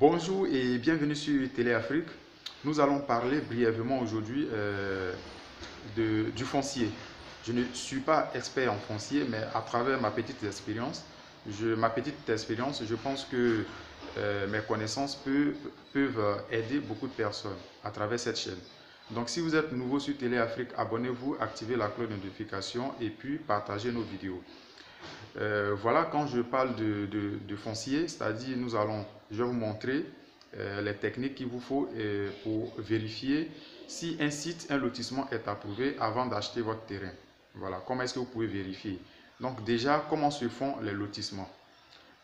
Bonjour et bienvenue sur Télé Afrique. Nous allons parler brièvement aujourd'hui du foncier. Je ne suis pas expert en foncier, mais à travers ma petite expérience, je pense que mes connaissances peuvent aider beaucoup de personnes à travers cette chaîne. Donc si vous êtes nouveau sur Télé Afrique, abonnez-vous, activez la cloche de notification et puis partagez nos vidéos. Voilà, quand je parle de foncier, c'est-à-dire je vais vous montrer les techniques qu'il vous faut pour vérifier si un site, un lotissement est approuvé avant d'acheter votre terrain. Voilà, comment est-ce que vous pouvez vérifier? Donc déjà, comment se font les lotissements?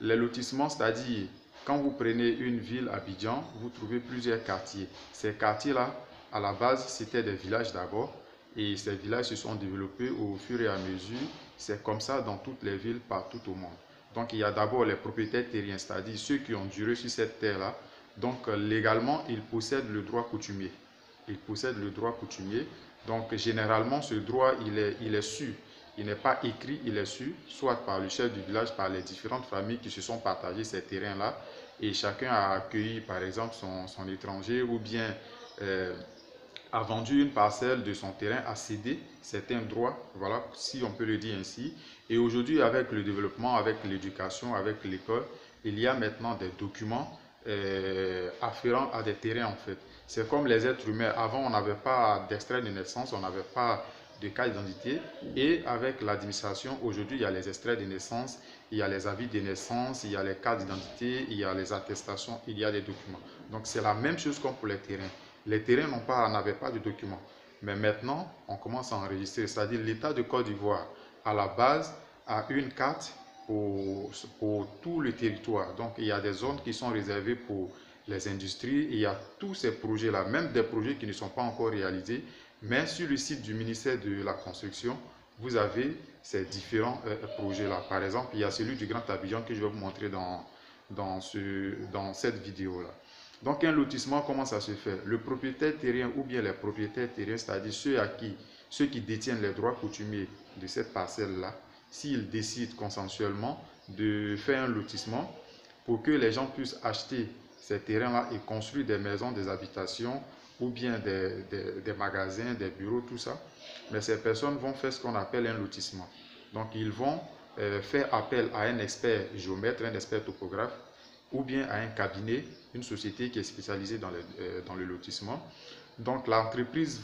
Les lotissements, c'est-à-dire quand vous prenez une ville à Abidjan, vous trouvez plusieurs quartiers. Ces quartiers-là, à la base, c'était des villages d'abord. Et ces villages se sont développés au fur et à mesure. C'est comme ça dans toutes les villes partout au monde. Donc il y a d'abord les propriétaires terriens, c'est-à-dire ceux qui ont duré sur cette terre-là. Donc légalement, ils possèdent le droit coutumier. Ils possèdent le droit coutumier. Donc généralement, ce droit, il est su. Il n'est pas écrit, il est su, soit par le chef du village, par les différentes familles qui se sont partagées ces terrains-là. Et chacun a accueilli, par exemple, son étranger ou bien a vendu une parcelle de son terrain, a cédé certains droits, voilà, si on peut le dire ainsi. Et aujourd'hui, avec le développement, avec l'éducation, avec l'école, il y a maintenant des documents afférents à des terrains en fait. C'est comme les êtres humains. Avant, on n'avait pas d'extrait de naissance, on n'avait pas de carte d'identité. Et avec l'administration, aujourd'hui, il y a les extraits de naissance, il y a les avis de naissance, il y a les cartes d'identité, il y a les attestations, il y a des documents. Donc, c'est la même chose comme pour les terrains. Les terrains n'avaient pas de documents. Mais maintenant, on commence à enregistrer. C'est-à-dire l'État de Côte d'Ivoire, à la base, a une carte pour tout le territoire. Donc, il y a des zones qui sont réservées pour les industries. Il y a tous ces projets-là, même des projets qui ne sont pas encore réalisés. Mais sur le site du ministère de la Construction, vous avez ces différents projets-là. Par exemple, il y a celui du Grand Abidjan que je vais vous montrer dans cette vidéo-là. Donc un lotissement, comment ça se fait? Le propriétaire terrien ou bien les propriétaires terriens, c'est-à-dire ceux qui détiennent les droits coutumiers de cette parcelle-là, s'ils décident consensuellement de faire un lotissement pour que les gens puissent acheter ces terrains-là et construire des maisons, des habitations ou bien des magasins, des bureaux, tout ça, mais ces personnes vont faire ce qu'on appelle un lotissement. Donc ils vont faire appel à un expert géomètre, un expert topographe, ou bien à un cabinet, une société qui est spécialisée dans le lotissement. Donc l'entreprise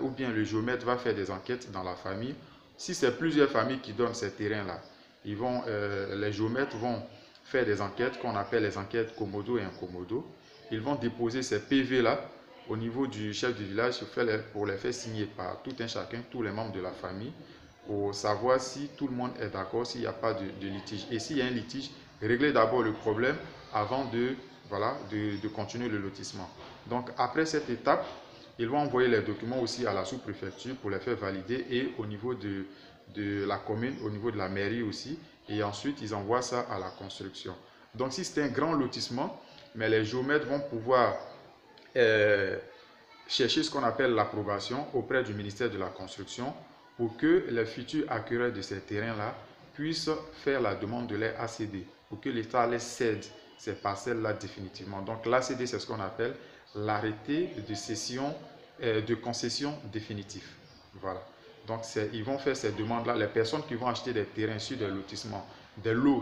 ou bien le géomètre va faire des enquêtes dans la famille. Si c'est plusieurs familles qui donnent ces terrains-là, les géomètres vont faire des enquêtes qu'on appelle les enquêtes commodo et incommodo. Ils vont déposer ces PV-là au niveau du chef du village pour les faire signer par tout un chacun, tous les membres de la famille, pour savoir si tout le monde est d'accord, s'il n'y a pas de litige. Et s'il y a un litige, régler d'abord le problème avant de continuer le lotissement. Donc après cette étape, ils vont envoyer les documents aussi à la sous-préfecture pour les faire valider et au niveau de la commune, au niveau de la mairie aussi. Et ensuite, ils envoient ça à la construction. Donc si c'est un grand lotissement, mais les géomètres vont pouvoir chercher ce qu'on appelle l'approbation auprès du ministère de la Construction pour que les futurs acquéreurs de ces terrains-là puissent faire la demande de leur ACD, pour que l'État les cède ces parcelles-là définitivement. Donc l'ACD, c'est ce qu'on appelle l'arrêté de cession, de concession définitif. Voilà. Donc ils vont faire ces demandes-là. Les personnes qui vont acheter des terrains sur des lotissements, des lots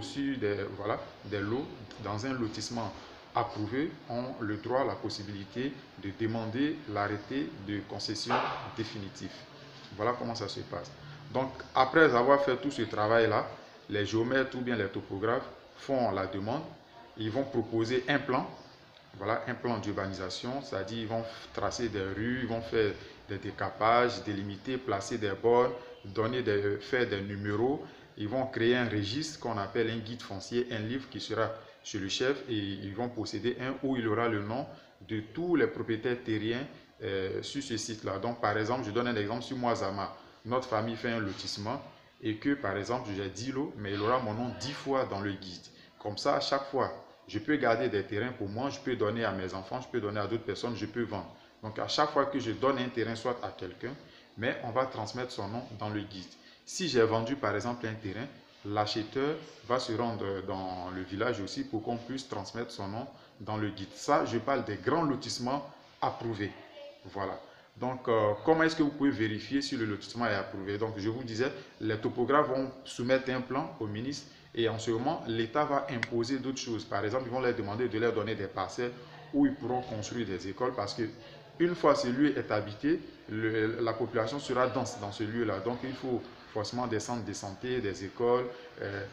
des lots dans un lotissement approuvé ont le droit, la possibilité de demander l'arrêté de concession définitif. Voilà comment ça se passe. Donc, après avoir fait tout ce travail-là, les géomètres ou bien les topographes font la demande. Ils vont proposer un plan, voilà, un plan d'urbanisation, c'est-à-dire ils vont tracer des rues, ils vont faire des décapages, délimiter, placer des bornes, faire des numéros. Ils vont créer un registre qu'on appelle un guide foncier, un livre qui sera chez le chef et ils vont posséder un où il aura le nom de tous les propriétaires terriens sur ce site-là. Donc, par exemple, je donne un exemple sur moi, Zama. Notre famille fait un lotissement et que, par exemple, j'ai 10 lots, mais il aura mon nom 10 fois dans le guide. Comme ça, à chaque fois, je peux garder des terrains pour moi, je peux donner à mes enfants, je peux donner à d'autres personnes, je peux vendre. Donc, à chaque fois que je donne un terrain, soit à quelqu'un, mais on va transmettre son nom dans le guide. Si j'ai vendu, par exemple, un terrain, l'acheteur va se rendre dans le village aussi pour qu'on puisse transmettre son nom dans le guide. Ça, je parle des grands lotissements approuvés. Voilà. Donc, comment est-ce que vous pouvez vérifier si le lotissement est approuvé? Donc, je vous disais, les topographes vont soumettre un plan au ministre et en ce moment, l'État va imposer d'autres choses. Par exemple, ils vont leur demander de leur donner des parcelles où ils pourront construire des écoles parce que une fois ce lieu est habité, la population sera dense dans ce lieu-là. Donc, il faut forcément des centres de santé, des écoles,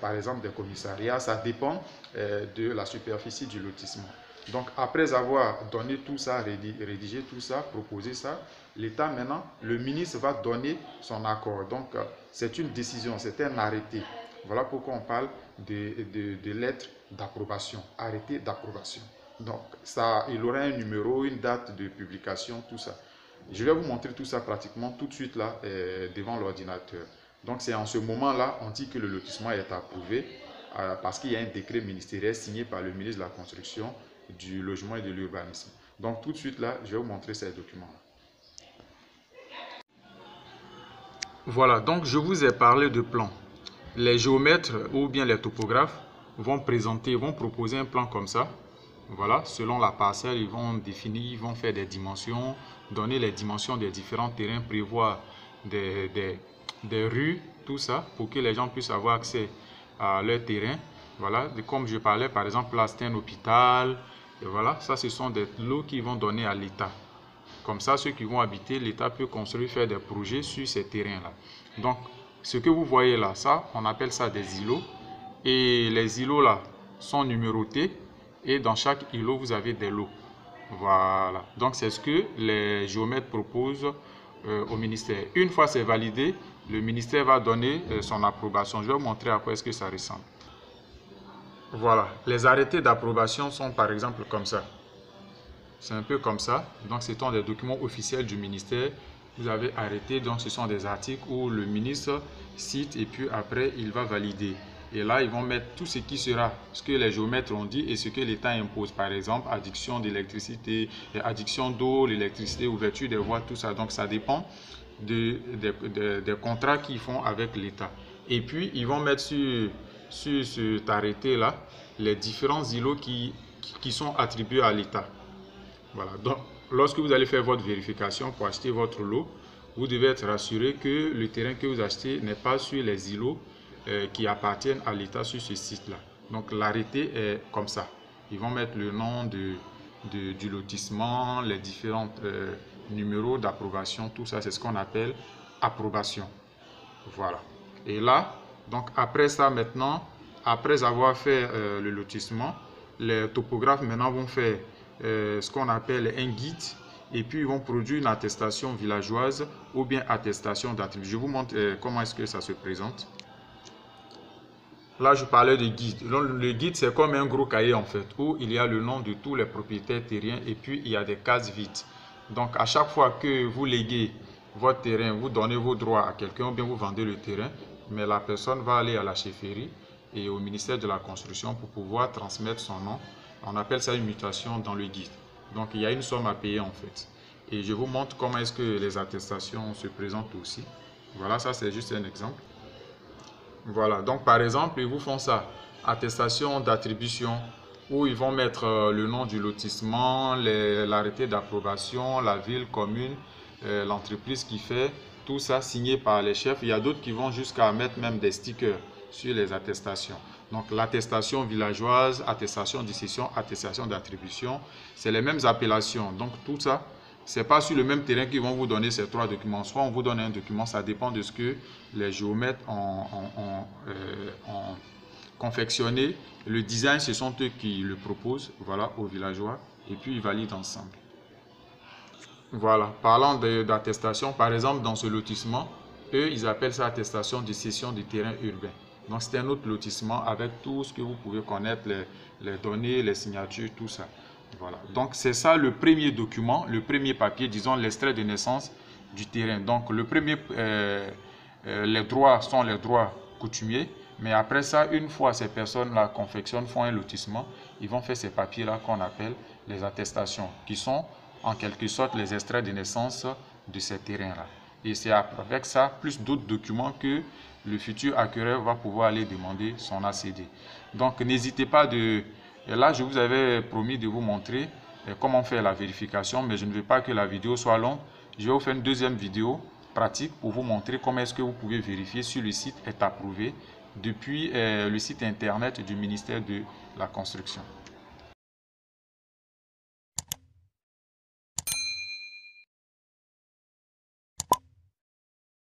par exemple des commissariats. Ça dépend de la superficie du lotissement. Donc, après avoir donné tout ça, rédigé tout ça, proposé ça, l'État maintenant, le ministre va donner son accord. Donc, c'est une décision, c'est un arrêté. Voilà pourquoi on parle de lettres d'approbation, arrêté d'approbation. Donc, ça, il aura un numéro, une date de publication, tout ça. Je vais vous montrer tout ça pratiquement tout de suite là, devant l'ordinateur. Donc, c'est en ce moment-là, on dit que le lotissement est approuvé parce qu'il y a un décret ministériel signé par le ministre de la Construction, du Logement et de l'Urbanisme. Donc, tout de suite là, je vais vous montrer ces documents-là. Voilà, donc je vous ai parlé de plan. Les géomètres ou bien les topographes vont proposer un plan comme ça. Voilà, selon la parcelle, ils vont définir, ils vont faire des dimensions, donner les dimensions des différents terrains, prévoir des rues, tout ça, pour que les gens puissent avoir accès à leur terrain. Voilà, comme je parlais, par exemple, là, c'est un hôpital. Et voilà, ça, ce sont des lots qu'ils vont donner à l'État. Comme ça, ceux qui vont habiter, l'État peut construire, faire des projets sur ces terrains-là. Donc, ce que vous voyez là, ça, on appelle ça des îlots. Et les îlots là sont numérotés. Et dans chaque îlot, vous avez des lots. Voilà. Donc, c'est ce que les géomètres proposent au ministère. Une fois c'est validé, le ministère va donner son approbation. Je vais vous montrer après ce que ça ressemble. Voilà. Les arrêtés d'approbation sont par exemple comme ça. C'est un peu comme ça. Donc, ce sont des documents officiels du ministère. Vous avez arrêté. Donc, ce sont des articles où le ministre cite et puis après, il va valider. Et là, ils vont mettre tout ce qui sera, ce que les géomètres ont dit et ce que l'État impose. Par exemple, adduction d'électricité, adduction d'eau, l'électricité, ouverture des voies, tout ça. Donc, ça dépend des contrats qu'ils font avec l'État. Et puis, ils vont mettre sur cet arrêté-là les différents îlots qui sont attribués à l'État. Voilà. Donc, lorsque vous allez faire votre vérification pour acheter votre lot, vous devez être rassuré que le terrain que vous achetez n'est pas sur les îlots qui appartiennent à l'État sur ce site-là. Donc, l'arrêté est comme ça. Ils vont mettre le nom du lotissement, les différents numéros d'approbation, tout ça, c'est ce qu'on appelle approbation. Voilà. Et là, donc après ça maintenant, après avoir fait le lotissement, les topographes maintenant vont faire ce qu'on appelle un guide et puis ils vont produire une attestation villageoise ou bien attestation d'attribution. Je vous montre comment est-ce que ça se présente. Là, je parlais de guide. Le guide, c'est comme un gros cahier en fait, où il y a le nom de tous les propriétaires terriens et puis il y a des cases vides. Donc, à chaque fois que vous léguez votre terrain, vous donnez vos droits à quelqu'un ou bien vous vendez le terrain, mais la personne va aller à la chefferie et au ministère de la Construction pour pouvoir transmettre son nom. On appelle ça une mutation dans le guide. Donc, il y a une somme à payer en fait. Et je vous montre comment est-ce que les attestations se présentent aussi. Voilà, ça c'est juste un exemple. Voilà, donc par exemple, ils vous font ça, attestation d'attribution, où ils vont mettre le nom du lotissement, l'arrêté d'approbation, la ville, commune, l'entreprise qui fait, tout ça signé par les chefs. Il y a d'autres qui vont jusqu'à mettre même des stickers sur les attestations. Donc l'attestation villageoise, attestation de cession, attestation d'attribution, c'est les mêmes appellations. Donc tout ça, c'est pas sur le même terrain qu'ils vont vous donner ces trois documents. Soit on vous donne un document, ça dépend de ce que les géomètres ont confectionné. Le design, ce sont eux qui le proposent, voilà, aux villageois, et puis ils valident ensemble. Voilà, parlant d'attestation, par exemple, dans ce lotissement, eux, ils appellent ça attestation de cession du terrain urbain. Donc, c'est un autre lotissement avec tout ce que vous pouvez connaître, les données, les signatures, tout ça. Voilà. Donc, c'est ça le premier document, le premier papier, disons l'extrait de naissance du terrain. Donc, le premier, les droits sont les droits coutumiers. Mais après ça, une fois ces personnes-là confectionnent, font un lotissement, ils vont faire ces papiers-là qu'on appelle les attestations, qui sont en quelque sorte les extraits de naissance de ces terrains-là. Et c'est avec ça, plus d'autres documents que le futur acquéreur va pouvoir aller demander son ACD. Donc n'hésitez pas de... Là, je vous avais promis de vous montrer comment faire la vérification, mais je ne veux pas que la vidéo soit longue. Je vais vous faire une deuxième vidéo pratique pour vous montrer comment est-ce que vous pouvez vérifier si le site est approuvé depuis le site internet du ministère de la Construction.